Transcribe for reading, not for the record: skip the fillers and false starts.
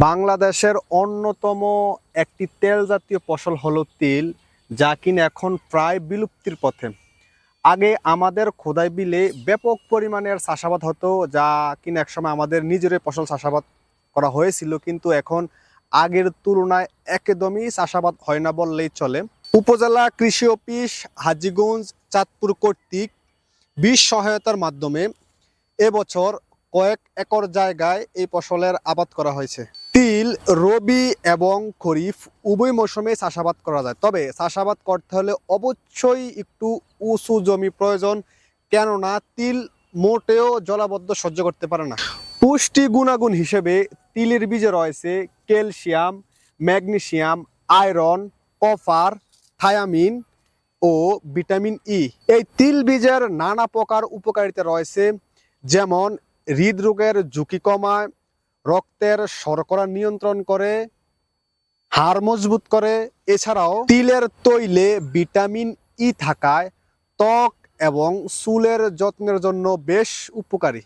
বাংলাদেশের অন্যতম একটি তেল জাতীয় ফসল হলো তিল, যা কিনা এখন প্রায় বিলুপ্তির পথে। আগে আমাদের খোদাই বিলে ব্যাপক পরিমাণের চাষাবাদ হতো, যা কিনা একসময় আমাদের নিজেরই ফসল চাষাবাদ করা হয়েছিল, কিন্তু এখন আগের তুলনায় একদমই চাষাবাদ হয় না বললেই চলে। উপজেলা কৃষি অফিস হাজীগঞ্জ চাঁদপুর কর্তৃক বীজ সহায়তার মাধ্যমে এবছর কয়েক একর জায়গায় এই ফসলের আবাদ করা হয়েছে। তিল রবি এবং খরিফ উভয় মৌসুমে চাষাবাদ করা যায়, তবে চাষাবাদ করতে হলে অবশ্যই একটু উঁচু জমি প্রয়োজন, কেননা তিল মোটেও জলাবদ্ধ সহ্য করতে পারে না। পুষ্টি গুণাগুণ হিসেবে তিলের বীজে রয়েছে calcium, magnesium, iron, copper, thiamine ও ভিটামিন ই। এই তিল বীজের নানা প্রকার উপকারিতা রয়েছে, যেমন হৃদরোগের ঝুঁকি কমায়, রক্তের শর্করা নিয়ন্ত্রণ করে, হাড় মজবুত করে। এছাড়াও তিলের তৈলে ভিটামিন ই থাকায় ত্বক এবং চুলের যত্নের জন্য বেশ উপকারী।